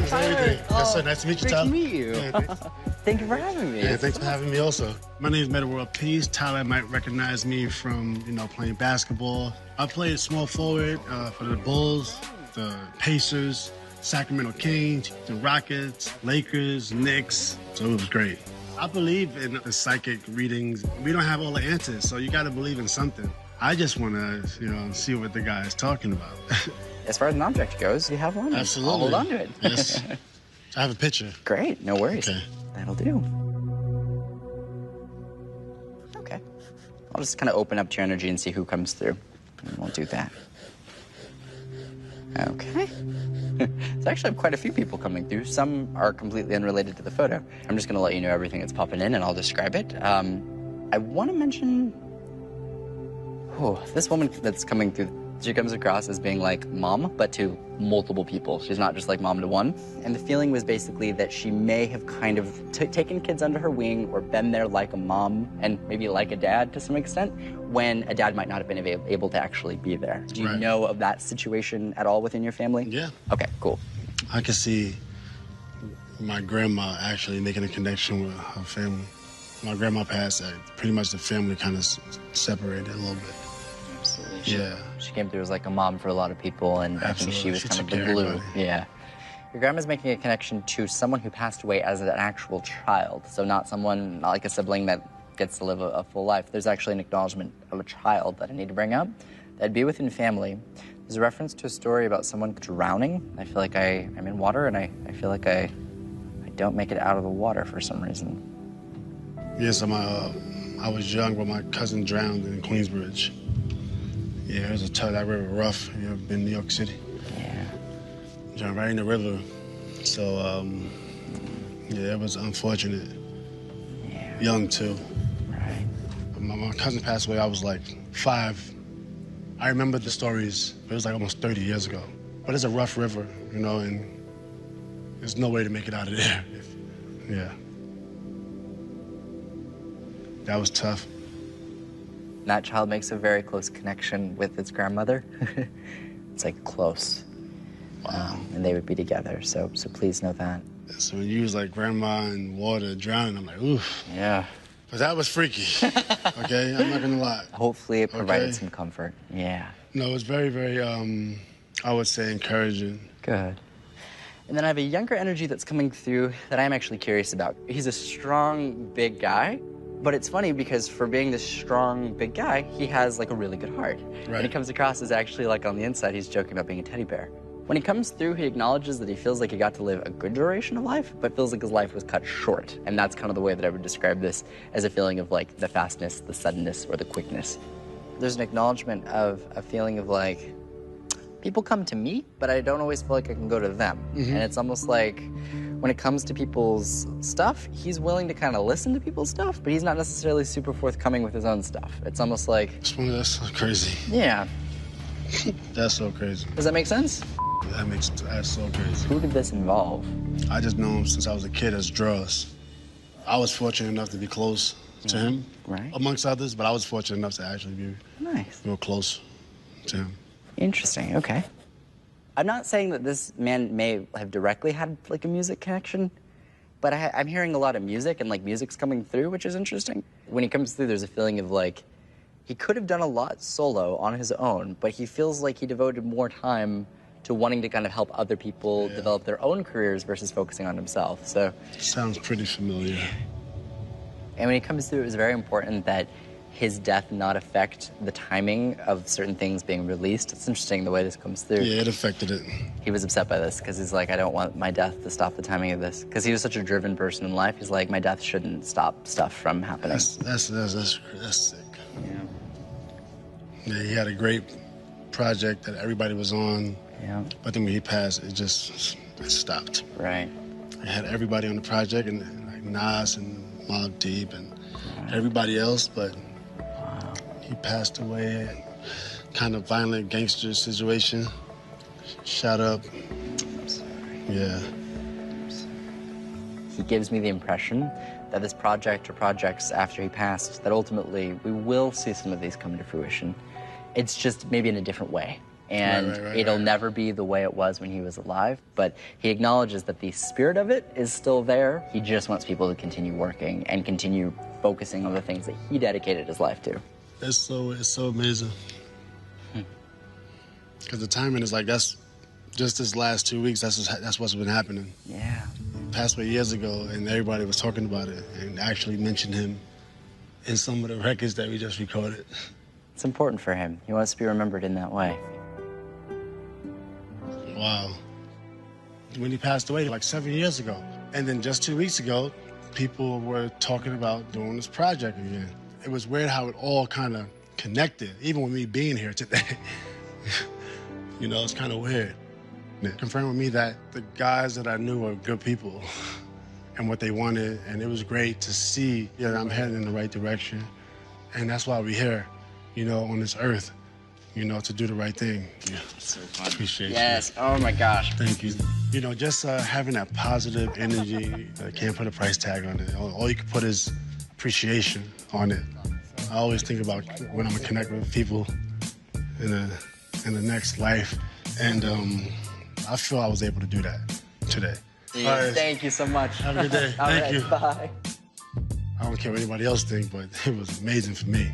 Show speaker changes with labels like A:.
A: Thanks, everything. Yes, sir. Nice to meet you,
B: Great
A: Tyler.
B: to meet you.
A: Yeah,
B: Thank you for having me.
A: yeah, thanks for having me also. My name is Metta World Peace. Tyler might recognize me from, playing basketball. I played small forward for the Bulls, the Pacers, Sacramento Kings, the Rockets, Lakers, Knicks. So it was great. I believe in the psychic readings. We don't have all the answers, so you got to believe in something. I just want to, see what the guy is talking about.
B: As far as an object goes, you have one.
A: Absolutely.
B: I'll hold on to it.
A: Yes. I have a picture.
B: Great, no worries.
A: Okay.
B: That'll do. Okay. I'll just kind of open up to your energy and see who comes through. And we'll do that. Okay. There's actually quite a few people coming through. Some are completely unrelated to the photo. I'm just going to let you know everything that's popping in, and I'll describe it. I want to mention... this woman that's coming through, she comes across as being like mom, but to multiple people. She's not just like mom to one. And the feeling was basically that she may have kind of taken kids under her wing or been there like a mom and maybe like a dad to some extent when a dad might not have been able to actually be there. Do you know of that situation at all within your family?
A: Yeah.
B: Okay, cool.
A: I can see my grandma actually making a connection with her family. My grandma passed, pretty much the family kind of separated a little bit.
B: Absolutely. She came through as like a mom for a lot of people, and I think she was kind of the glue. Yeah. Your grandma's making a connection to someone who passed away as an actual child, so not like a sibling that gets to live a full life. There's actually an acknowledgement of a child that I need to bring up. That'd be within family. There's a reference to a story about someone drowning. I feel like I'm in water, and I feel like I don't make it out of the water for some reason.
A: Yes, I was young, but my cousin drowned in Queensbridge. Yeah, it was that river rough. You ever been in New York City?
B: Yeah.
A: Drowned right in the river. So, yeah, it was unfortunate.
B: Yeah.
A: Young, too.
B: Right.
A: My cousin passed away, I was like 5. I remember the stories, it was like almost 30 years ago. But it's a rough river, and there's no way to make it out of there. Yeah. That was tough.
B: That child makes a very close connection with its grandmother. It's like close.
A: Wow.
B: And they would be together, so please know that.
A: So when you was like grandma in water drowning, I'm like, oof.
B: Yeah.
A: But that was freaky, okay? I'm not gonna lie.
B: Hopefully it provided some comfort, yeah.
A: No, it was very, very, I would say encouraging.
B: Good. And then I have a younger energy that's coming through that I'm actually curious about. He's a strong, big guy. But it's funny because for being this strong, big guy, he has like a really good heart. Right. And he comes across as actually like on the inside, he's joking about being a teddy bear. When he comes through, he acknowledges that he feels like he got to live a good duration of life, but feels like his life was cut short. And that's kind of the way that I would describe this, as a feeling of like the fastness, the suddenness, or the quickness. There's an acknowledgement of a feeling of like, people come to me, but I don't always feel like I can go to them. Mm-hmm. And it's almost like, when it comes to people's stuff, he's willing to kind of listen to people's stuff, but he's not necessarily super forthcoming with his own stuff. It's almost like...
A: That's so crazy.
B: Yeah.
A: That's so crazy.
B: Does that make sense?
A: That's so crazy.
B: Who did this involve?
A: I just know him since I was a kid as Drugs. I was fortunate enough to be close to him, amongst others, but I was fortunate enough to actually be real close to him.
B: Interesting, okay. I'm not saying that this man may have directly had like a music connection, but I'm hearing a lot of music and like music's coming through, which is interesting. When he comes through, there's a feeling of like, he could have done a lot solo on his own, but he feels like he devoted more time to wanting to kind of help other people develop their own careers versus focusing on himself, so.
A: Sounds pretty familiar.
B: And when he comes through, it was very important that his death not affect the timing of certain things being released. It's interesting the way this comes through.
A: Yeah, it affected it.
B: He was upset by this because he's like, I don't want my death to stop the timing of this. Because he was such a driven person in life. He's like, my death shouldn't stop stuff from happening.
A: That's sick.
B: Yeah.
A: Yeah, he had a great project that everybody was on.
B: Yeah.
A: But then when he passed, it stopped.
B: Right.
A: I had everybody on the project, and like Nas and Mobb Deep and everybody else, but he passed away. Kind of violent gangster situation. Shot up.
B: I'm sorry.
A: Yeah.
B: He gives me the impression that this project or projects after he passed, that ultimately we will see some of these come to fruition. It's just maybe in a different way. and it'll never be the way it was when he was alive. But he acknowledges that the spirit of it is still there. He just wants people to continue working and continue focusing on the things that he dedicated his life to.
A: It's so amazing. Because the timing is like, that's just this last 2 weeks, that's what's been happening.
B: Yeah.
A: He passed away years ago, and everybody was talking about it and actually mentioned him in some of the records that we just recorded.
B: It's important for him. He wants to be remembered in that way.
A: Wow. When he passed away, like 7 years ago. And then just 2 weeks ago, people were talking about doing this project again. It was weird how it all kind of connected, even with me being here today. You know, it's kind of weird. It confirmed with me that the guys that I knew were good people and what they wanted, and it was great to see that I'm heading in the right direction. And that's why we're here, you know, on this earth, you know, to do the right thing. Yeah.
B: So fun.
A: Appreciate you.
B: Yes, oh my gosh.
A: Thank you. You know, just having that positive energy, I can't put a price tag on it. All you can put is appreciation on it. I always think about when I'm gonna connect with people in the next life, and I feel I was able to do that today.
B: Right. Thank you so much.
A: Have a good day. Thank you.
B: Bye.
A: I don't care what anybody else thinks, but it was amazing for me.